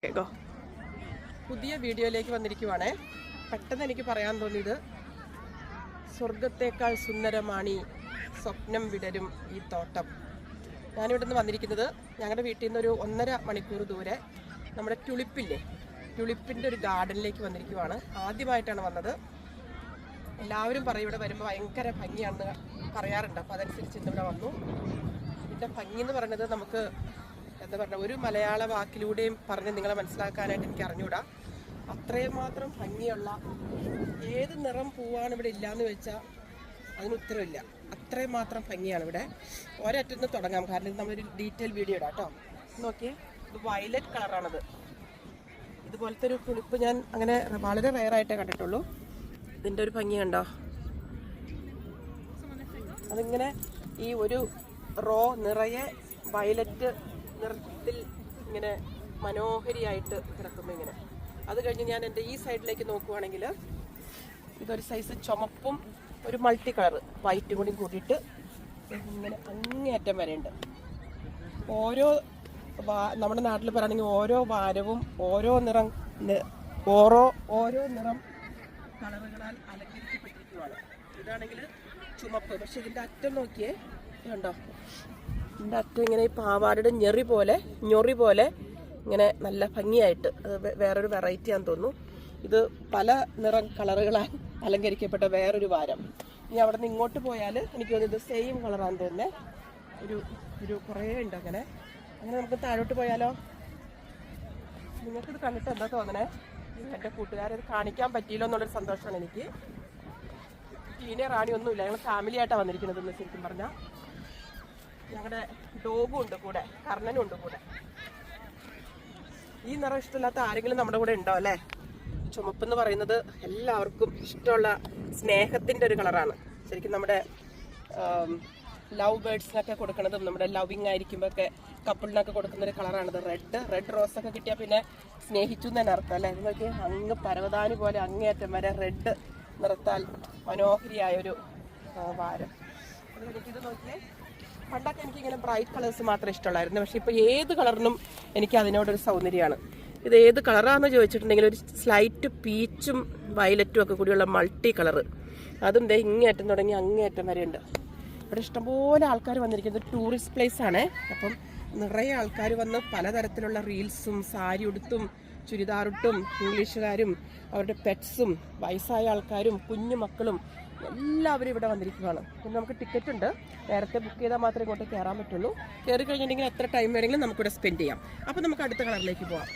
കേട്ടോ, പുതിയ വീഡിയോയിലേക്ക് വന്നിരിക്കുവാണേ. പെട്ടെന്ന് എനിക്ക് പറയാൻ തോന്നിയത്, സ്വർഗത്തേക്കാൾ സുന്ദരമാണി സ്വപ്നം വിടരും ഈ തോട്ടം. ഞാനിവിടെ നിന്ന് വന്നിരിക്കുന്നത് ഞങ്ങളുടെ വീട്ടിൽ നിന്ന് ഒരു 1.5 മണിക്കൂർ ദൂരെ നമ്മുടെ ട്യുളിപ്പിൻ്റെ ഒരു ഗാർഡനിലേക്ക് വന്നിരിക്കുവാണ്. ആദ്യമായിട്ടാണ് വന്നത്. എല്ലാവരും പറയും ഇവിടെ വരുമ്പോൾ ഭയങ്കര ഭംഗിയാണെന്ന് പറയാറുണ്ട്. അപ്പോൾ അതനുസരിച്ച് ഇന്നിവിടെ വന്നു. ഇതിൻ്റെ ഭംഗി എന്ന് പറയുന്നത് നമുക്ക് എന്താ പറയുക, ഒരു മലയാള വാക്കിലൂടെയും പറഞ്ഞ് നിങ്ങളെ മനസ്സിലാക്കാനായിട്ട് എനിക്ക് അറിഞ്ഞൂടാ. അത്രയും മാത്രം ഭംഗിയുള്ള ഏത് നിറം പൂവാണ് ഇവിടെ ഇല്ലയെന്ന് വെച്ചാൽ അതിന് ഉത്തരവില്ല. അത്രയും മാത്രം ഭംഗിയാണ് ഇവിടെ. ഒരറ്റത്ത് തുടങ്ങാം, കാരണം ഇത് നമ്മളൊരു ഡീറ്റെയിൽ വീഡിയോ ഇടാം കേട്ടോ. നോക്കിയേ, ഇത് വയലറ്റ് കളറാണത്. ഇതുപോലത്തെ ഒരു കുളിപ്പ് ഞാൻ അങ്ങനെ വളരെ റെയറായിട്ടേ കണ്ടിട്ടുള്ളൂ. ഇതിൻ്റെ ഒരു ഭംഗി കണ്ടോ? അതിങ്ങനെ ഈ ഒരു റോ നിറയെ വയലറ്റ് നിറത്തിൽ ഇങ്ങനെ മനോഹരിയായിട്ട് കിടക്കുമ്പോൾ ഇങ്ങനെ. അത് കഴിഞ്ഞ് ഞാൻ എൻ്റെ ഈ സൈഡിലേക്ക് നോക്കുവാണെങ്കിൽ ഇതൊരു സൈസ് ചുമപ്പും ഒരു മൾട്ടി കളർ വൈറ്റും കൂടി കൂട്ടിയിട്ട് ഇങ്ങനെ അങ്ങേയറ്റം വരെയുണ്ട്. ഓരോ നമ്മുടെ നാട്ടിൽ പറയുകയാണെങ്കിൽ ഓരോ വാരവും ഓരോ നിറം കളറുകളാൽ അലങ്കരിക്കപ്പെട്ടിരിക്കുകയാണ്. ഇതാണെങ്കിൽ ചുമപ്പ്, പക്ഷെ ഇതിൻ്റെ അറ്റം നോക്കിയേ, കണ്ടോ? ഇതിൻ്റെ അറ്റം ഇങ്ങനെ ഈ പാവാടയുടെ ഞൊറി പോലെ ഇങ്ങനെ നല്ല ഭംഗിയായിട്ട്, അത് വേറൊരു വെറൈറ്റി ആണെന്ന് തോന്നുന്നു. ഇത് പല കളറുകളാൽ അലങ്കരിക്കപ്പെട്ട വേറൊരു വാരം. ഇനി അവിടെ നിന്ന് ഇങ്ങോട്ട് പോയാൽ എനിക്ക് തോന്നുന്നത് സെയിം കളറാണെന്ന് തോന്നുന്നത്. ഒരു കുറേ ഉണ്ട് അങ്ങനെ. നമുക്ക് താഴോട്ട് പോയാലോ? നിങ്ങൾക്കിത് കണ്ടിട്ട് എന്താ തോന്നണേ? എൻ്റെ കൂട്ടുകാരെ ഇത് കാണിക്കാൻ പറ്റിയില്ലോ എന്നുള്ളൊരു സന്തോഷമാണ് എനിക്ക്. ടീനെ റാണിയൊന്നുമില്ല, ഞങ്ങൾ ഫാമിലി ആയിട്ടാണ് വന്നിരിക്കുന്നത്. എന്ന് ശരിക്കും പറഞ്ഞാൽ ഞങ്ങളുടെ ഡോഗും ഉണ്ട് കൂടെ, കർണനും ഉണ്ട് കൂടെ. ഈ നിറം ഇഷ്ടമില്ലാത്ത ആരെങ്കിലും നമ്മുടെ കൂടെ ഉണ്ടോ അല്ലേ? ചുമപ്പെന്ന് പറയുന്നത് എല്ലാവർക്കും ഇഷ്ടമുള്ള സ്നേഹത്തിൻ്റെ ഒരു കളറാണ്. ശരിക്കും നമ്മുടെ ലവ് ബേർഡ്സിനൊക്കെ കൊടുക്കുന്നതും നമ്മുടെ ലവിങ് ആയിരിക്കുമ്പോഴൊക്കെ കപ്പിളിനൊക്കെ കൊടുക്കുന്നൊരു കളറാണിത്. റെഡ് റോസൊക്കെ കിട്ടിയാൽ പിന്നെ സ്നേഹിച്ചു എന്ന് തന്നെ അർത്ഥം അല്ലേ? നിങ്ങൾക്ക് അങ്ങ് പരവതാനി പോലെ അങ്ങേയറ്റം വരെ റെഡ് നിറത്താൽ മനോഹരിയായൊരു വാരം. അത് എനിക്കിത് നോക്കിയേ, പണ്ടൊക്കെ എനിക്കിങ്ങനെ ബ്രൈറ്റ് കളേഴ്സ് മാത്രമേ ഇഷ്ടമുള്ളായിരുന്നു. പക്ഷേ ഇപ്പോൾ ഏത് കളറിനും എനിക്ക് അതിനോടൊരു സൗന്ദര്യമാണ്. ഇത് ഏത് കളറാണെന്ന് ചോദിച്ചിട്ടുണ്ടെങ്കിൽ ഒരു സ്ലൈറ്റ് പീച്ചും വയലറ്റും ഒക്കെ കൂടിയുള്ള മൾട്ടി കളറ്. അതും ദേ ഇങ്ങേറ്റം തുടങ്ങി അങ്ങേയറ്റം വരെ ഉണ്ട്. ഇവിടെ ഇഷ്ടംപോലെ ആൾക്കാർ വന്നിരിക്കുന്നത് ടൂറിസ്റ്റ് പ്ലേസ് ആണ്. അപ്പം നിറയെ ആൾക്കാർ വന്ന് പലതരത്തിലുള്ള റീൽസും സാരി ഉടുത്തും ചുരിദാറിട്ടും ഇംഗ്ലീഷുകാരും അവരുടെ പെറ്റ്സും വയസ്സായ ആൾക്കാരും കുഞ്ഞു മക്കളും എല്ലാവരും ഇവിടെ വന്നിരിക്കുകയാണ്. പിന്നെ നമുക്ക് ടിക്കറ്റ് ഉണ്ട്, നേരത്തെ ബുക്ക് ചെയ്താൽ മാത്രമേ ഇങ്ങോട്ട് കയറാൻ പറ്റുള്ളൂ. കയറി കഴിഞ്ഞിട്ടുണ്ടെങ്കിൽ എത്ര ടൈം വേണമെങ്കിലും നമുക്കിവിടെ സ്പെൻഡ് ചെയ്യാം. അപ്പം നമുക്ക് അടുത്ത കളറിലേക്ക് പോവാം.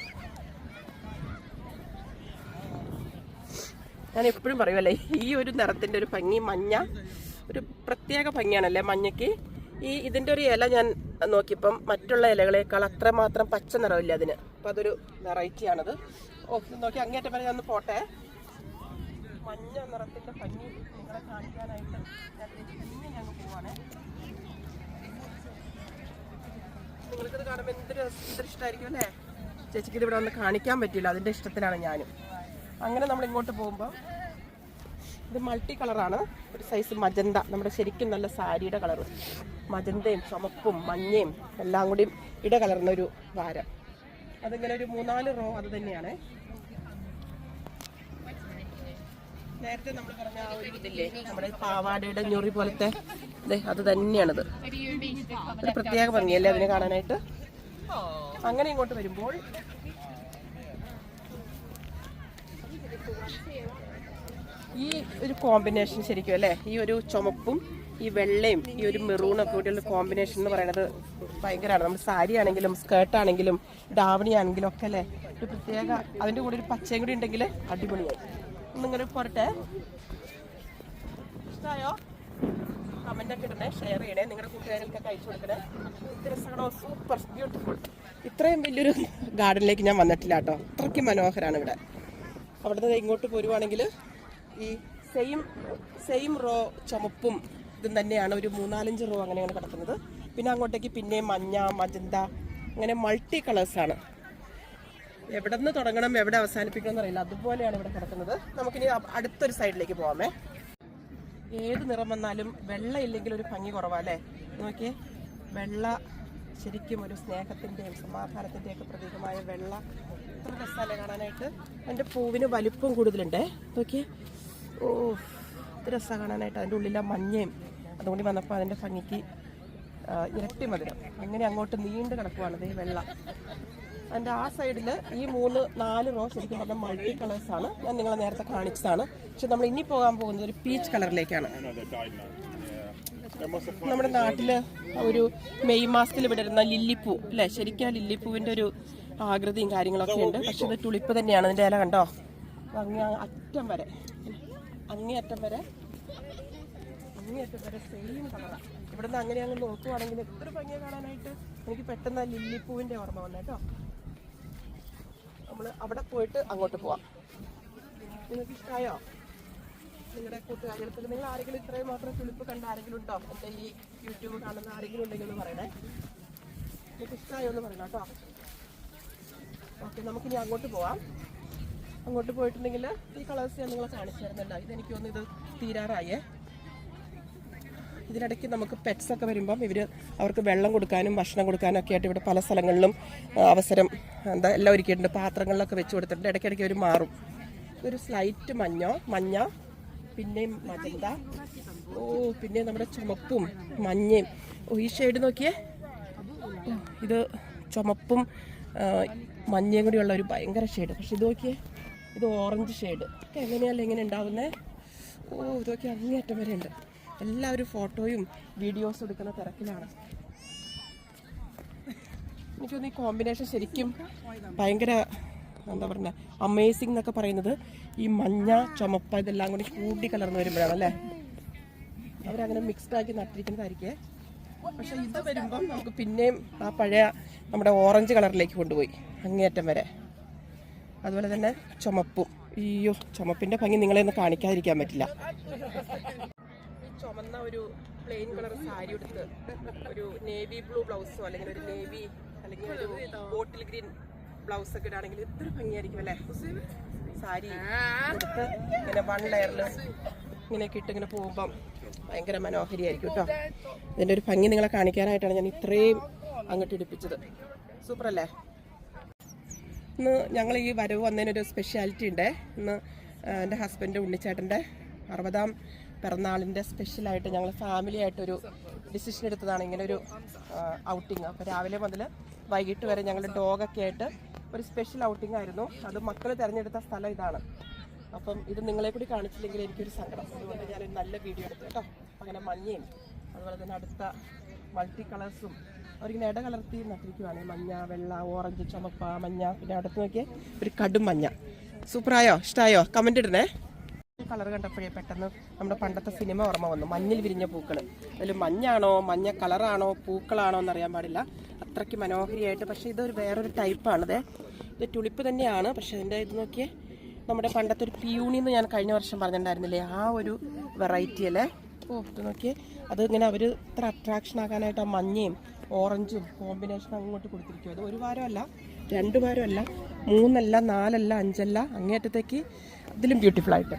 ഞാൻ എപ്പോഴും പറയുമല്ലേ, ഈ ഒരു നിറത്തിൻ്റെ ഒരു ഭംഗി, മഞ്ഞ ഒരു പ്രത്യേക ഭംഗിയാണല്ലേ മഞ്ഞയ്ക്ക്. ഇതിൻ്റെ ഒരു ഇല ഞാൻ നോക്കിയപ്പം മറ്റുള്ള ഇലകളേക്കാൾ അത്രമാത്രം പച്ച നിറമില്ല അതിന്. അപ്പം അതൊരു വെറൈറ്റിയാണത്. ഇത് നോക്കി അങ്ങേറ്റം വരെ ഞാൻ ഒന്ന് പോട്ടെ. മഞ്ഞ നിറത്തിൻ്റെ ഭംഗി നിങ്ങളെ കാണിക്കാനായിട്ട് ഞങ്ങൾ പോവാണേ. നിങ്ങൾക്കിത് കാണുമ്പോൾ എന്തൊരു ഇഷ്ടമായിരിക്കും അല്ലേ? ചേച്ചിക്ക് ഇത് ഇവിടെ വന്ന് കാണിക്കാൻ പറ്റില്ല, അതിൻ്റെ ഇഷ്ടത്തിലാണ് ഞാനും. അങ്ങനെ നമ്മൾ ഇങ്ങോട്ട് പോകുമ്പോൾ ഇത് മൾട്ടി കളറാണ്. ഒരു സൈസ് മജന്ത, നമ്മുടെ ശരിക്കും നല്ല സാരിയുടെ കളറ്. മജന്തയും ചുമപ്പും മഞ്ഞയും എല്ലാം കൂടി ഇടകലർന്നൊരു വാരം. അതിങ്ങനെ ഒരു 3-4 റോ അത് തന്നെയാണ്. നേരത്തെ നമ്മൾ പറഞ്ഞ ആ ഒരു ഇതില്ലേ, നമ്മുടെ പാവാടയുടെ ഞൊറി പോലത്തെ അത് തന്നെയാണത്. ഒരു പ്രത്യേക ഭംഗിയല്ലേ അതിനെ കാണാനായിട്ട്. അങ്ങനെ ഇങ്ങോട്ട് വരുമ്പോൾ ഈ ഒരു കോമ്പിനേഷൻ ശരിക്കും അല്ലേ, ഈ ഒരു ചുമപ്പും ഈ വെള്ളയും ഈ ഒരു മെറൂണൊക്കെ കൂടിയുള്ള കോമ്പിനേഷൻ എന്ന് പറയുന്നത് ഭയങ്കരമാണ്. നമ്മൾ സാരി ആണെങ്കിലും സ്കേർട്ടാണെങ്കിലും ദാവണി ആണെങ്കിലും ഒക്കെ അല്ലേ, ഒരു പ്രത്യേക. അതിൻ്റെ കൂടെ ഒരു പച്ചയും കൂടി ഉണ്ടെങ്കിൽ അടിപൊളിയായി. ഒന്നിങ്ങനെ പോരട്ടെ. ഇഷ്ടമായോ? കമൻ്റൊക്കെ ഇടണേ, ഷെയർ ചെയ്യണേ, നിങ്ങളുടെ കൂട്ടുകാരികൾക്കൊക്കെ അയച്ചു കൊടുക്കണേ. രസമാണോ? Super beautiful. ഇത്രയും വലിയൊരു ഗാർഡനിലേക്ക് ഞാൻ വന്നിട്ടില്ല കേട്ടോ. അത്രയ്ക്ക് മനോഹരമാണ് ഇവിടെ. അവിടുന്ന് ഇങ്ങോട്ട് പോരുവാണെങ്കിൽ ഈ സെയിം റോ ചുമപ്പും ഇതും തന്നെയാണ്. ഒരു 3-4 റോ അങ്ങനെയാണ് കിടക്കുന്നത്. പിന്നെ അങ്ങോട്ടേക്ക് പിന്നെ മഞ്ഞ മജന്ത അങ്ങനെ മൾട്ടി കളേഴ്സാണ്. എവിടെ നിന്ന് തുടങ്ങണം എവിടെ അവസാനിപ്പിക്കണം എന്നറിയില്ല, അതുപോലെയാണ് ഇവിടെ കിടക്കുന്നത്. നമുക്കിനി അടുത്തൊരു സൈഡിലേക്ക് പോകാമേ. ഏത് നിറം വന്നാലും വെള്ള ഇല്ലെങ്കിൽ ഒരു ഭംഗി കുറവല്ലേ? നോക്കിയേ, വെള്ള ശരിക്കും ഒരു സ്നേഹത്തിൻ്റെയും സമാധാനത്തിൻ്റെയൊക്കെ പ്രതീകമായ വെള്ള എത്ര രസമല്ലേ കാണാനായിട്ട്. അതിൻ്റെ പൂവിന് വലിപ്പം കൂടുതലുണ്ടേ. നോക്കിയേ, ഓ ഇത് രസമാണ് കാണാനായിട്ട്. അതിൻ്റെ ഉള്ളിലെ മഞ്ഞയും അതുകൊണ്ട് വന്നപ്പോൾ അതിൻ്റെ ഭംഗിക്ക് ഇരട്ടി മധുരം. അങ്ങനെ അങ്ങോട്ട് നീണ്ടു കിടക്കുവാണ് ഈ വെള്ളം. അതിൻ്റെ ആ സൈഡിൽ ഈ 3-4 റോ ശരിക്കും പറഞ്ഞാൽ മൾട്ടി കളേഴ്സാണ്. ഞാൻ നിങ്ങളെ നേരത്തെ കാണിച്ചതാണ്. പക്ഷെ നമ്മൾ ഇനി പോകാൻ പോകുന്നത് ഒരു പീച്ച് കളറിലേക്കാണ്. നമ്മുടെ നാട്ടിൽ ഒരു മെയ് മാസത്തിൽ വിടരുന്ന ലില്ലിപ്പൂ അല്ലേ, ശരിക്കും ആ ലില്ലിപ്പൂവിൻ്റെ ഒരു ആകൃതിയും കാര്യങ്ങളൊക്കെ ഉണ്ട്. പക്ഷെ ഇത് തുളിപ്പ് തന്നെയാണ്. അതിൻ്റെ ഇല കണ്ടോ, അങ്ങേ അറ്റം വരെ അങ്ങേയറ്റം വരെ സെയിം കളറാണ്. ഇവിടുന്ന് അങ്ങനെ അങ്ങ് നോക്കുവാണെങ്കിൽ എത്ര ഭംഗിയെ കാണാനായിട്ട്. എനിക്ക് പെട്ടെന്ന് ലില്ലിപ്പൂവിൻ്റെ ഓർമ്മ വന്നേട്ടോ. നമ്മൾ അവിടെ പോയിട്ട് അങ്ങോട്ട് പോവാം. നിങ്ങൾക്ക് ഇഷ്ടമായോ? നിങ്ങളുടെ കൂട്ടുകാരികൾക്ക് നിങ്ങൾ ആരെങ്കിലും ഇത്രയും മാത്രം തുളിപ്പ് കണ്ട ആരെങ്കിലും ഉണ്ടോ? എൻ്റെ ഈ യൂട്യൂബ് കാണുന്ന ആരെങ്കിലും ഉണ്ടെങ്കിൽ ഒന്ന് പറയണേ. നിങ്ങൾക്ക് ഇഷ്ടമായോ എന്ന് പറയണം കേട്ടോ. ഓക്കെ, നമുക്കിനി അങ്ങോട്ട് പോവാം. അങ്ങോട്ട് പോയിട്ടുണ്ടെങ്കിൽ ഈ കളേഴ്സ് ഞാൻ നിങ്ങളെ കാണിച്ചു തരുന്നില്ല. ഇതെനിക്ക് തോന്നുന്നു ഇത് തീരാറായേ. ഇതിനിടയ്ക്ക് നമുക്ക് പെറ്റ്സൊക്കെ വരുമ്പം അവർക്ക് വെള്ളം കൊടുക്കാനും ഭക്ഷണം കൊടുക്കാനും ഒക്കെ ആയിട്ട് ഇവിടെ പല സ്ഥലങ്ങളിലും അവസരം എല്ലാം ഒരുക്കിയിട്ടുണ്ട്. പാത്രങ്ങളിലൊക്കെ വെച്ച് കൊടുത്തിട്ടുണ്ട്. ഇടയ്ക്കിടയ്ക്ക് അവർ മാറും. ഇതൊരു സ്ലൈറ്റ് മഞ്ഞ, പിന്നെയും മജന്ത, പിന്നെ നമ്മുടെ ചുമപ്പും മഞ്ഞയും. ഈ ഷെയ്ഡ് നോക്കിയേ, ഇത് ചുമപ്പും മഞ്ഞയും കൂടിയുള്ള ഒരു ഭയങ്കര ഷെയ്ഡ്. പക്ഷെ ഇത് നോക്കിയേ, ഇത് ഓറഞ്ച് ഷെയ്ഡ്. എങ്ങനെയല്ല ഇങ്ങനെ ഉണ്ടാവുന്നത്. ഇതൊക്കെ അങ്ങേയറ്റം വരെ ഉണ്ട്. എല്ലാവരും ഫോട്ടോയും വീഡിയോസും എടുക്കുന്ന തിരക്കിലാണ്. എനിക്കൊന്ന് ഈ കോമ്പിനേഷൻ ശരിക്കും ഭയങ്കര എന്താ പറയുക, അമേസിംഗ് എന്നൊക്കെ പറയുന്നത് ഈ മഞ്ഞ ചുമപ്പ ഇതെല്ലാം കൂടി കൂടി കലർന്ന് വരുമ്പോഴാണ് അല്ലേ. അവരങ്ങനെ മിക്സ്ഡ് ആക്കി നട്ടിരിക്കുന്നതായിരിക്കേ. പക്ഷെ ഇത് വരുമ്പം നമുക്ക് പിന്നെയും ആ പഴയ നമ്മുടെ ഓറഞ്ച് കളറിലേക്ക് കൊണ്ടുപോയി അങ്ങേയറ്റം വരെ. അതുപോലെ തന്നെ ചുമപ്പും. അയ്യോ, ചുമപ്പിൻ്റെ ഭംഗി നിങ്ങളെ ഒന്ന് കാണിക്കാതിരിക്കാൻ പറ്റില്ല. ചുമന്ന ഒരു പ്ലെയിൻ കളർ സാരി എടുത്ത് ഒരു നേവി ബ്ലൂ ബ്ലൗസോ അല്ലെങ്കിൽ ഒരു നേവി അല്ലെങ്കിൽ ഒരു ബോട്ടിൽ ഗ്രീൻ ബ്ലൗസ് ഒക്കെ ഇടാണെങ്കിൽ ഇത്ര ഭംഗിയായിരിക്കും അല്ലേ. സാരി എടുത്ത് ഇങ്ങനെ 1 ലെയറിൽ ഇങ്ങനെയൊക്കെ ഇട്ട് ഇങ്ങനെ പോകുമ്പം ഭയങ്കര മനോഹരിയായിരിക്കും കേട്ടോ. ഇതിൻ്റെ ഒരു ഭംഗി നിങ്ങളെ കാണിക്കാനായിട്ടാണ് ഞാൻ ഇത്രയും അങ്ങോട്ട് ഇടിപ്പിച്ചത്. സൂപ്പർ അല്ലേ. ഇന്ന് ഞങ്ങൾ ഈ വരവ് വന്നതിനൊരു സ്പെഷ്യാലിറ്റി ഉണ്ട്. ഇന്ന് എൻ്റെ ഹസ്ബൻഡ് ഉണ്ണിച്ചേട്ടൻ്റെ 60ാം പിറന്നാളിൻ്റെ സ്പെഷ്യലായിട്ട് ഞങ്ങൾ ഫാമിലി ആയിട്ടൊരു ഡിസിഷൻ എടുത്തതാണ് ഇങ്ങനെ ഒരു ഔട്ടിങ്. അപ്പോൾ രാവിലെ മുതൽ വൈകിട്ട് വരെ ഞങ്ങൾ ഡോഗൊക്കെ ആയിട്ട് ഒരു സ്പെഷ്യൽ ഔട്ടിംഗ് ആയിരുന്നു. അത് മക്കൾ തിരഞ്ഞെടുത്ത സ്ഥലം ഇതാണ്. അപ്പം ഇത് നിങ്ങളെ കൂടി കാണിച്ചില്ലെങ്കിൽ എനിക്കൊരു സങ്കടം. അതുകൊണ്ട് ഞാനൊരു നല്ല വീഡിയോ എടുത്തു കേട്ടോ. അങ്ങനെ മഞ്ഞയും അതുപോലെ തന്നെ അടുത്ത മൾട്ടി കളേഴ്സും അവരിങ്ങനെ ഇട കലർത്തി നട്ടിരിക്കുവാണ്. മഞ്ഞ, വെള്ള, ഓറഞ്ച്, ചുമപ്പ, മഞ്ഞ, പിന്നെ അടുത്ത് നോക്കിയേ ഒരു കടും മഞ്ഞ. സൂപ്പറായോ? ഇഷ്ടമായോ? കമൻ്റ് ഇടണേ. കളർ കണ്ടപ്പോഴേ പെട്ടെന്ന് നമ്മുടെ പണ്ടത്തെ സിനിമ ഓർമ്മ വന്നു. മഞ്ഞിൽ വിരിഞ്ഞ പൂക്കൾ. അതിൽ മഞ്ഞാണോ മഞ്ഞ കളറാണോ പൂക്കളാണോ എന്നറിയാൻ പാടില്ല. അത്രയ്ക്ക് മനോഹരിയായിട്ട്. പക്ഷേ ഇതൊരു വേറൊരു ടൈപ്പാണിത്. ഇത് തുളിപ്പ് തന്നെയാണ്. പക്ഷേ അതിൻ്റെ ഇത് നോക്കിയേ, നമ്മുടെ പണ്ടത്തെ ഒരു പിയൂണി എന്ന് ഞാൻ കഴിഞ്ഞ വർഷം പറഞ്ഞിട്ടുണ്ടായിരുന്നില്ലേ, ആ ഒരു വെറൈറ്റി അല്ലേ. ഇത് നോക്കിയേ, അത് ഇങ്ങനെ അവർ ഇത്ര അട്രാക്ഷൻ ആകാനായിട്ട് ആ മഞ്ഞയും ഓറഞ്ചും കോമ്പിനേഷൻ അങ്ങോട്ട് കൊടുത്തിരിക്കും. അത് 1 വാരമല്ല 2 വാരമല്ല 3 അല്ല 4 അല്ല 5 അല്ല അങ്ങേയറ്റത്തേക്ക് ഇതിലും ബ്യൂട്ടിഫുൾ ആയിട്ട്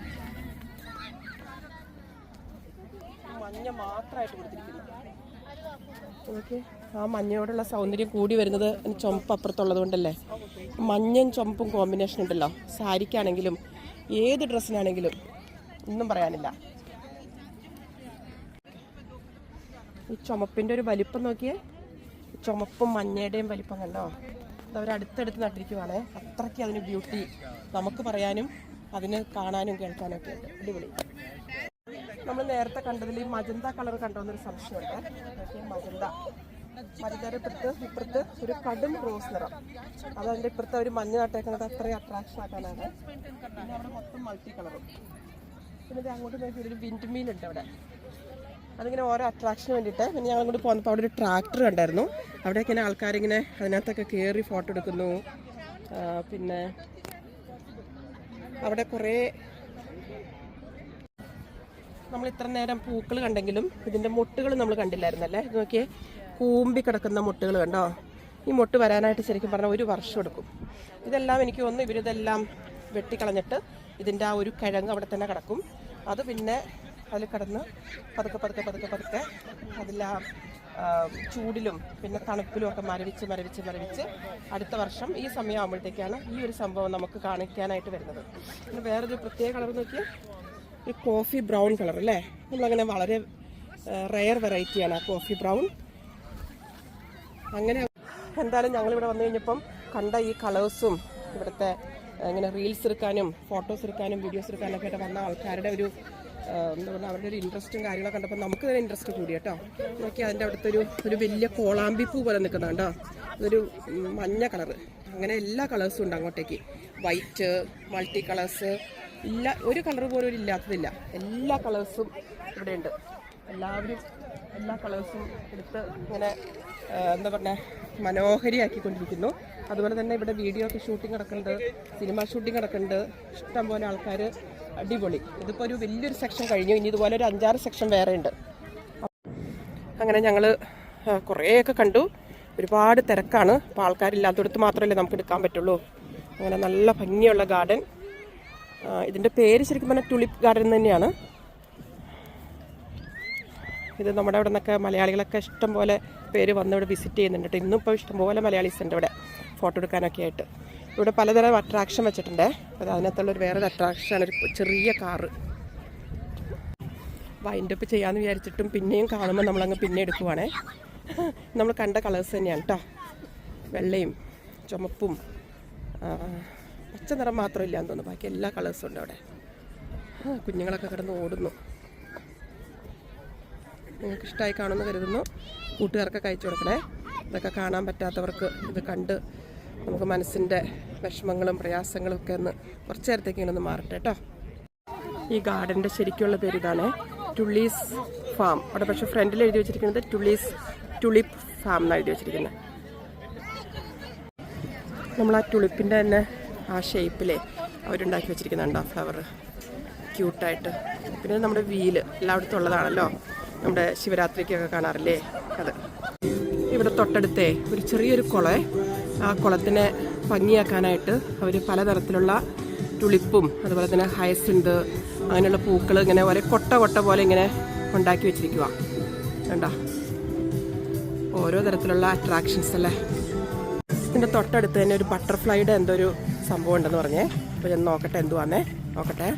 മഞ്ഞ മാത്രമായിട്ട് കൊടുത്തിരിക്കുന്നു. ഓക്കെ, ആ മഞ്ഞയോടുള്ള സൗന്ദര്യം കൂടി വരുന്നത് ചുമപ്പ് അപ്പുറത്തുള്ളത് കൊണ്ടല്ലേ. മഞ്ഞയും ചുമപ്പും കോമ്പിനേഷൻ ഉണ്ടല്ലോ, സാരിക്കാണെങ്കിലും ഏത് ഡ്രസ്സിനാണെങ്കിലും ഒന്നും പറയാനില്ല. ഈ ചുമപ്പിൻ്റെ ഒരു വലിപ്പം നോക്കിയേ, ചുമപ്പും മഞ്ഞയുടെയും വലിപ്പം കണ്ടോ. അതവർ അടുത്തടുത്ത് നട്ടിരിക്കുവാണ്. അത്രയ്ക്ക് അതിന് ബ്യൂട്ടി നമുക്ക് പറയാനും അതിന് കാണാനും കേൾക്കാനും ഒക്കെ ഉണ്ട്. അടിപൊളി. നമ്മൾ നേരത്തെ കണ്ടതിൽ ഈ മജന്ത കളർ കണ്ടോന്നൊരു സംശയമുണ്ട്. മജന്തയുടെ ഇപ്പുറത്ത് ഒരു കടും റോസ് നിറം. അതതിൻ്റെ ഇപ്പുറത്തെ ഒരു മഞ്ഞ നട്ടേക്കുന്നത് അത്രയും അട്രാക്ഷൻ ആക്കാനാണ്. പിന്നെ അവിടെ മൊത്തം മൾട്ടി കളറും. പിന്നെ ഇത് അങ്ങോട്ട് നോക്കി ഒരു വിൻഡ് മീലുണ്ട് അവിടെ. അതിങ്ങനെ ഓരോ അട്രാക്ഷന് വേണ്ടിയിട്ട്. പിന്നെ ഞങ്ങൾ കൂടി പോകുന്നപ്പോൾ അവിടെ ഒരു ട്രാക്ടർ കണ്ടായിരുന്നു. അവിടെയൊക്കെ ഇങ്ങനെ ആൾക്കാരിങ്ങനെ അതിനകത്തൊക്കെ കയറി ഫോട്ടോ എടുക്കുന്നു. പിന്നെ അവിടെ കുറേ നമ്മൾ ഇത്ര നേരം പൂക്കൾ കണ്ടെങ്കിലും ഇതിൻ്റെ മുട്ടുകൾ നമ്മൾ കണ്ടില്ലായിരുന്നല്ലേ. ഇത് നോക്കിയേ, കൂമ്പി കിടക്കുന്ന മുട്ടുകൾ കണ്ടോ. ഈ മുട്ട് വരാനായിട്ട് ശരിക്കും പറഞ്ഞാൽ 1 വർഷം എടുക്കും. ഇതെല്ലാം എനിക്ക് തോന്നുന്നു ഇവരിതെല്ലാം വെട്ടിക്കളഞ്ഞിട്ട് ഇതിൻ്റെ ആ ഒരു കിഴങ്ങ് അവിടെ തന്നെ കിടക്കും. അത് പിന്നെ അതിൽ കിടന്ന് പതുക്കെ അതിൽ ചൂടിലും പിന്നെ തണുപ്പിലും ഒക്കെ മരവിച്ച് അടുത്ത വർഷം ഈ സമയമാകുമ്പോഴത്തേക്കാണ് ഈ ഒരു സംഭവം നമുക്ക് കാണിക്കാനായിട്ട് വരുന്നത്. പിന്നെ വേറൊരു പ്രത്യേക കളർ നോക്കിയാൽ ഒരു കോഫി ബ്രൗൺ കളർ അല്ലേ. നമ്മളങ്ങനെ വളരെ റെയർ വെറൈറ്റിയാണ് ആ കോഫി ബ്രൗൺ. അങ്ങനെ എന്തായാലും ഞങ്ങളിവിടെ വന്നു കഴിഞ്ഞപ്പം കണ്ട ഈ കളേഴ്സും ഇവിടുത്തെ ഇങ്ങനെ റീൽസ് എടുക്കാനും ഫോട്ടോസ് എടുക്കാനും വീഡിയോസ് എടുക്കാനൊക്കെ ആയിട്ട് വന്ന ആൾക്കാരുടെ ഒരു എന്താ പറയുക അവരുടെ ഒരു ഇൻട്രസ്റ്റും കാര്യങ്ങളൊക്കെ കണ്ടപ്പോൾ നമുക്ക് തന്നെ ഇൻട്രസ്റ്റ് കൂടി കേട്ടോ. നോക്കി അതിൻ്റെ അവിടുത്തെ ഒരു വലിയ കോളാമ്പിപ്പൂ പോലെ നിൽക്കുന്നുണ്ടോ, ഇതൊരു മഞ്ഞ കളറ്. അങ്ങനെ എല്ലാ കളേഴ്സും ഉണ്ട് അങ്ങോട്ടേക്ക്. വൈറ്റ്, മൾട്ടി കളേഴ്സ്, ഒരു കളർ പോലും ഇല്ലാത്തതില്ല. എല്ലാ കളേഴ്സും ഇവിടെ ഉണ്ട്. എല്ലാവരും എല്ലാ കളേഴ്സും എടുത്ത് ഇങ്ങനെ എന്താ പറയുക മനോഹരിയാക്കിക്കൊണ്ടിരിക്കുന്നു. അതുപോലെ തന്നെ ഇവിടെ വീഡിയോ ഒക്കെ ഷൂട്ടിംഗ് നടക്കുന്നുണ്ട്, സിനിമ ഷൂട്ടിംഗ് നടക്കുന്നുണ്ട്. ഇഷ്ടം പോലെ ആൾക്കാർ, അടിപൊളി. ഇതിപ്പോൾ ഒരു വലിയൊരു സെക്ഷൻ കഴിഞ്ഞു, ഇനി ഇതുപോലെ ഒരു 5-6 സെക്ഷൻ വേറെ ഉണ്ട്. അങ്ങനെ ഞങ്ങൾ കുറേയൊക്കെ കണ്ടു. ഒരുപാട് തിരക്കാണ്. അപ്പോൾ ആൾക്കാരില്ലാത്തടത്ത് മാത്രമല്ലേ നമുക്ക് എടുക്കാൻ പറ്റുള്ളൂ. അങ്ങനെ നല്ല ഭംഗിയുള്ള ഗാർഡൻ. ഇതിൻ്റെ പേര് ശരിക്കും പറഞ്ഞാൽ ടുലിപ്പ് ഗാർഡൻ തന്നെയാണ്. ഇത് നമ്മുടെ ഇവിടെ നിന്നൊക്കെ മലയാളികളൊക്കെ ഇഷ്ടംപോലെ പേര് വന്ന് ഇവിടെ വിസിറ്റ് ചെയ്യുന്നുണ്ട് കേട്ടോ. ഇന്നും ഇപ്പോൾ ഇഷ്ടംപോലെ മലയാളീസ് ഉണ്ട് ഇവിടെ ഫോട്ടോ എടുക്കാനൊക്കെ ആയിട്ട്. ഇവിടെ പലതരം അട്രാക്ഷൻ വെച്ചിട്ടുണ്ട്. അപ്പോൾ അതിനകത്തുള്ളൊരു വേറൊരു അട്രാക്ഷനാണ് ഒരു ചെറിയ കാറ്. വൈൻഡപ്പ് ചെയ്യാമെന്ന് വിചാരിച്ചിട്ടും പിന്നെയും കാണുമ്പോൾ നമ്മളങ്ങ് പിന്നെ എടുക്കുവാണേ. നമ്മൾ കണ്ട കളേഴ്സ് തന്നെയാണ് കേട്ടോ. വെള്ളയും ചുമപ്പും പച്ച നിറം മാത്രമില്ല എന്ന് തോന്നുന്നു. ബാക്കി എല്ലാ കളേഴ്സും ഉണ്ട് അവിടെ. കുഞ്ഞുങ്ങളൊക്കെ കിടന്ന് ഓടുന്നു. നിങ്ങൾക്ക് ഇഷ്ടമായി കാണുമെന്ന് കരുതുന്നു. കൂട്ടുകാർക്കൊക്കെ അയച്ചു കൊടുക്കണേ. ഇതൊക്കെ കാണാൻ പറ്റാത്തവർക്ക് ഇത് കണ്ട് നമുക്ക് മനസ്സിൻ്റെ വിഷമങ്ങളും പ്രയാസങ്ങളും ഒക്കെ ഒന്ന് കുറച്ച് നേരത്തേക്ക് ഇങ്ങനെ ഒന്ന് മാറട്ടെ കേട്ടോ. ഈ ഗാർഡൻ്റെ ശരിക്കുള്ള പേര് ഇതാണ്, ടുളീസ് ഫാം. അവിടെ പക്ഷേ ഫ്രണ്ടിൽ എഴുതി വെച്ചിരിക്കുന്നത് ടുലിപ്പ് ഫാം എന്നാണ് എഴുതി വെച്ചിരിക്കുന്നത്. നമ്മൾ ആ ടുളിപ്പിൻ്റെ തന്നെ ആ ഷേപ്പിലെ അവരുണ്ടാക്കി വെച്ചിരിക്കുന്നുണ്ടോ ഫ്ലവർ, ക്യൂട്ടായിട്ട്. പിന്നെ നമ്മുടെ വീല് എല്ലായിടത്തും ഉള്ളതാണല്ലോ, നമ്മുടെ ശിവരാത്രിക്കൊക്കെ കാണാറില്ലേ അത്. ഇവിടെ തൊട്ടടുത്തേ ഒരു ചെറിയൊരു കുളേ, ആ കുളത്തിനെ ഭംഗിയാക്കാനായിട്ട് അവർ പലതരത്തിലുള്ള ടുളിപ്പും അതുപോലെ തന്നെ ഹയസിന്ത് അങ്ങനെയുള്ള പൂക്കൾ ഇങ്ങനെ ഒരേ കൊട്ട പോലെ ഇങ്ങനെ ഉണ്ടാക്കി വെച്ചിരിക്കുക. കണ്ടോ, ഓരോ തരത്തിലുള്ള അട്രാക്ഷൻസ് അല്ലേ. ഇതിൻ്റെ തൊട്ടടുത്ത് തന്നെ ഒരു ബട്ടർഫ്ലൈയുടെ എന്തോ ഒരു സംഭവം ഉണ്ടെന്ന് പറഞ്ഞേ. അപ്പോൾ ഞാൻ നോക്കട്ടെ എന്തുവാന്നേ, നോക്കട്ടെ.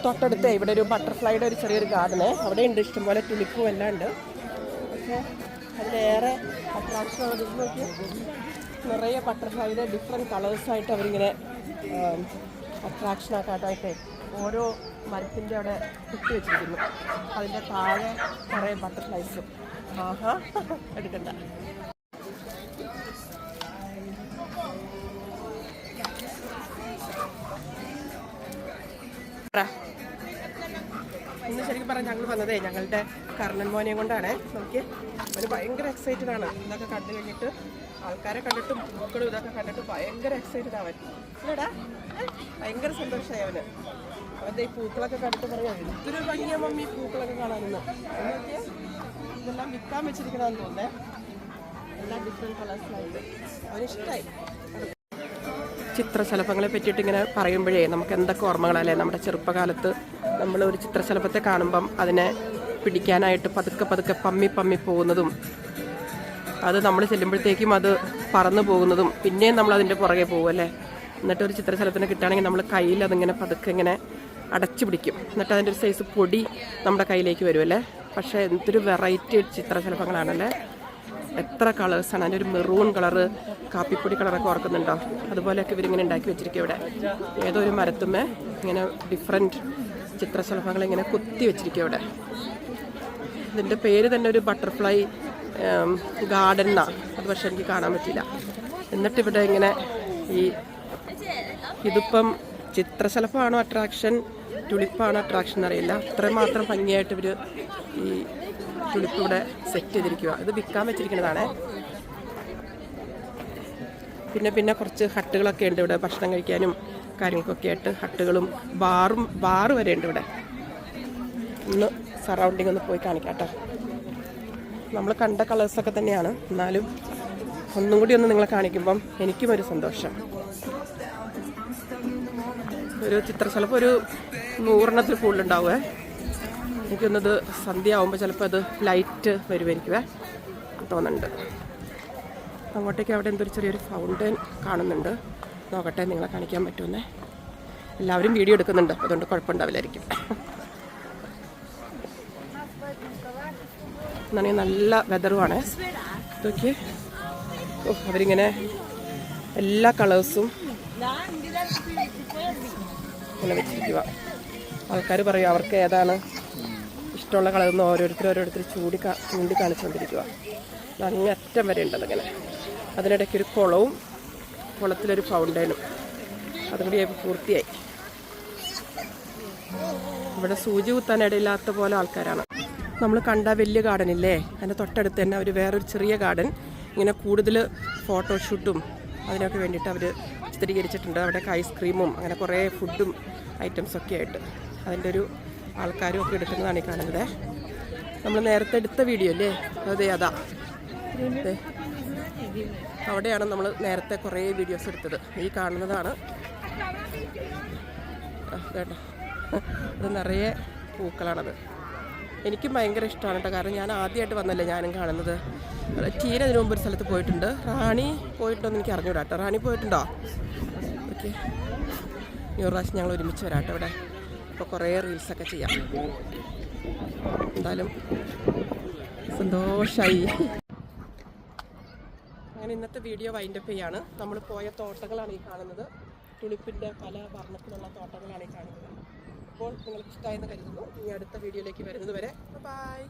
തൊട്ടടുത്ത് ഇവിടെ ഒരു ബട്ടർഫ്ലൈയുടെ ഒരു ചെറിയൊരു ഗാർഡന്, അവിടെ ഉണ്ട് ഇഷ്ടംപോലെ ടുലിപ്പും എല്ലാം ഉണ്ട്. പക്ഷേ അതിലേറെ അട്രാക്ഷൻ അവിടെ നോക്കി നിറയെ ബട്ടർഫ്ലൈയുടെ ഡിഫറെൻറ്റ് കളേഴ്സായിട്ട് അവരിങ്ങനെ അട്രാക്ഷൻ ആക്കാനായിട്ട് ഓരോ മരത്തിൻ്റെ അവിടെ കുത്തി വെച്ചിരിക്കുന്നു. അതിൻ്റെ താഴെ കുറേ ബട്ടർഫ്ലൈസും. ആഹാ, എടുക്കണ്ട. ഇന്ന് ശരിക്കും പറഞ്ഞാൽ ഞങ്ങൾ വന്നതേ ഞങ്ങളുടെ കർണൻ മോനെ കൊണ്ടാണ്. നമുക്ക് അവന് ഭയങ്കര എക്സൈറ്റഡ് ആണ്. ഇതൊക്കെ കണ്ടു കഴിഞ്ഞിട്ട് ആൾക്കാരെ കണ്ടിട്ടും പൂക്കളും ഇതൊക്കെ കണ്ടിട്ട് ഭയങ്കര എക്സൈറ്റഡ് ആവാൻ. ഇല്ലടാ, ഭയങ്കര സന്തോഷമായി അവന്. അവൻ്റെ ഈ പൂക്കളൊക്കെ കണ്ടിട്ട് പറയാം, എന്തൊരു ഭംഗിയാ മമ്മി പൂക്കളൊക്കെ കാണാമെന്ന്. എന്നൊക്കെ ഇതെല്ലാം വിൽക്കാൻ വെച്ചിരിക്കണമെന്ന് തോന്നേ, എല്ലാം ഡിഫറെൻറ്റ് കളേഴ്സിലായിട്ട്. അവനിഷ്ടമായി. ചിത്രശലഭങ്ങളെ പറ്റിയിട്ട് ഇങ്ങനെ പറയുമ്പോഴേ നമുക്ക് എന്തൊക്കെ ഓർമ്മകളല്ലേ. നമ്മുടെ ചെറുപ്പകാലത്ത് നമ്മൾ ഒരു ചിത്രശലഭത്തെ കാണുമ്പം അതിനെ പിടിക്കാനായിട്ട് പതുക്കെ പമ്മി പോകുന്നതും അത് നമ്മൾ ചെല്ലുമ്പോഴത്തേക്കും അത് പറന്നു പോകുന്നതും പിന്നെയും നമ്മൾ അതിൻ്റെ പുറകെ പോകുമല്ലേ. എന്നിട്ട് ഒരു ചിത്രശലഭത്തിനെ കിട്ടുകയാണെങ്കിൽ നമ്മൾ കയ്യിൽ അതിങ്ങനെ പതുക്കെ ഇങ്ങനെ അടച്ചു പിടിക്കും. എന്നിട്ട് അതിൻ്റെ ഒരു സൈസ് പൊടി നമ്മുടെ കയ്യിലേക്ക് വരുമല്ലേ. പക്ഷേ എന്തൊരു വെറൈറ്റി ചിത്രശലഭങ്ങളാണല്ലേ. എത്ര കളേഴ്സാണ്. അതിൻ്റെ ഒരു മെറൂൺ കളറ്, കാപ്പിപ്പൊടി കളറൊക്കെ ഓർക്കുന്നുണ്ടോ? അതുപോലെയൊക്കെ ഇവരിങ്ങനെ ഉണ്ടാക്കി വെച്ചിരിക്കും. ഇവിടെ ഏതോ ഒരു മരത്തുമ്മേ ഇങ്ങനെ ഡിഫറെൻറ്റ് ചിത്രശലഭങ്ങൾ ഇങ്ങനെ കുത്തി വെച്ചിരിക്കും ഇവിടെ. ഇതിൻ്റെ പേര് തന്നെ ഒരു ബട്ടർഫ്ലൈ ഗാർഡൻ എന്നാണ്. അത് പക്ഷെ എനിക്ക് കാണാൻ പറ്റില്ല. എന്നിട്ടിവിടെ ഇങ്ങനെ ഇതിപ്പം ചിത്രശലഭമാണോ അട്രാക്ഷൻ, ടുലിപ്പാണോ അട്രാക്ഷൻ എന്നറിയില്ല. അത്രമാത്രം ഭംഗിയായിട്ട് ഇവർ ഈ ടുലിപ്പ് ഇവിടെ സെറ്റ് ചെയ്തിരിക്കുക. ഇത് വിൽക്കാൻ വെച്ചിരിക്കുന്നതാണ്. പിന്നെ കുറച്ച് ഹട്ടുകളൊക്കെ ഉണ്ട് ഇവിടെ, ഭക്ഷണം കഴിക്കാനും കാര്യങ്ങൾക്കൊക്കെ ആയിട്ട് ഹട്ടുകളും ബാറ് വരെ ഉണ്ട് ഇവിടെ. ഒന്ന് സറൗണ്ടിങ് ഒന്ന് പോയി കാണിക്കാം കേട്ടോ. നമ്മൾ കണ്ട കളേഴ്സൊക്കെ തന്നെയാണ്, എന്നാലും ഒന്നും കൂടി ഒന്ന് നിങ്ങളെ കാണിക്കുമ്പം എനിക്കും ഒരു സന്തോഷം. ഒരു ചിത്രശലഭം ഒരു 100 കൂടുതലുണ്ടാവുമേ. എനിക്കൊന്നത് സന്ധ്യ ആവുമ്പോൾ ചിലപ്പോൾ അത് ലൈറ്റ് വരുമായിരിക്കുമേ തോന്നുന്നുണ്ട്. അങ്ങോട്ടേക്ക് അവിടെ എന്തൊരു ചെറിയൊരു ഫൗണ്ടൻ കാണുന്നുണ്ട്. നോക്കട്ടെ നിങ്ങളെ കാണിക്കാൻ പറ്റുമെന്നേ. എല്ലാവരും വീഡിയോ എടുക്കുന്നുണ്ട്, അതുകൊണ്ട് കുഴപ്പമുണ്ടാവില്ലായിരിക്കും. എന്നാണെങ്കിൽ നല്ല വെതറുമാണ്. ഇതൊക്കെ അവരിങ്ങനെ എല്ലാ കളേഴ്സും ഇങ്ങനെ വെച്ചിരിക്കുക. ആൾക്കാർ പറയും അവർക്ക് ഏതാണ് ഇഷ്ടമുള്ള കളറെന്ന് ഓരോരുത്തർ ചൂണ്ടിക്കാണിച്ചുകൊണ്ടിരിക്കുക. അങ്ങ് അറ്റം വരെ ഉണ്ട് അതങ്ങനെ. അതിനിടയ്ക്കൊരു കുളവും കുളത്തിലൊരു ഫൗണ്ടൈനും അതും കൂടി പൂർത്തിയായി. ഇവിടെ സൂചി കുത്താൻ ഇടയില്ലാത്ത പോലെ ആൾക്കാരാണ്. നമ്മൾ കണ്ട വലിയ ഗാർഡൻ ഇല്ലേ, അതിൻ്റെ തൊട്ടടുത്ത് തന്നെ അവർ വേറൊരു ചെറിയ ഗാർഡൻ ഇങ്ങനെ കൂടുതൽ ഫോട്ടോഷൂട്ടും അതിനൊക്കെ വേണ്ടിയിട്ട് അവർ ചിത്രീകരിച്ചിട്ടുണ്ട്. അവിടെ ഐസ്ക്രീമും അങ്ങനെ കുറേ ഫുഡും ഐറ്റംസൊക്കെ ആയിട്ട് അതിൻ്റെ ഒരു ആൾക്കാരും ഒക്കെ എടുക്കുന്നതാണ് ഈ കാണുന്നത്. നമ്മൾ നേരത്തെ എടുത്ത വീഡിയോ അല്ലേ, അതെ അതാ അതെ, അവിടെയാണ് നമ്മൾ നേരത്തെ കുറേ വീഡിയോസ് എടുത്തത്. ഈ കാണുന്നതാണ് കേട്ടോ. അത് നിറയെ പൂക്കളാണത്. എനിക്കും ഭയങ്കര ഇഷ്ടമാണ് കേട്ടോ. കാരണം ഞാൻ ആദ്യമായിട്ട് വന്നല്ലേ ഞാനും കാണുന്നത്. ടീന ഇതിനു മുമ്പ് ഒരു സ്ഥലത്ത് പോയിട്ടുണ്ട്. റാണി പോയിട്ടുണ്ടോ എന്ന് എനിക്ക് അറിഞ്ഞൂടാ കേട്ടോ. റാണി പോയിട്ടുണ്ടോ? ഓക്കെ, ഈ ഒരു പ്രാവശ്യം ഞങ്ങൾ ഒരുമിച്ച് വരാം കേട്ടോ ഇവിടെ. അപ്പോൾ കുറേ റീൽസൊക്കെ ചെയ്യാം. എന്തായാലും സന്തോഷമായി. അങ്ങനെ ഇന്നത്തെ വീഡിയോ വൈൻഡപ്പ് ചെയ്യാണ്. നമ്മൾ പോയ തോട്ടങ്ങളാണ് ഈ കാണുന്നത്. തുളിപ്പിൻ്റെ പല വർണ്ണത്തിലുള്ള തോട്ടങ്ങളാണ് ഈ കാണുന്നത്. അപ്പോൾ നിങ്ങൾക്ക് ഇഷ്ടമായെന്ന് കരുതുന്നു. ഇനി അടുത്ത വീഡിയോയിലേക്ക് വരുന്നത് വരെ ബൈ.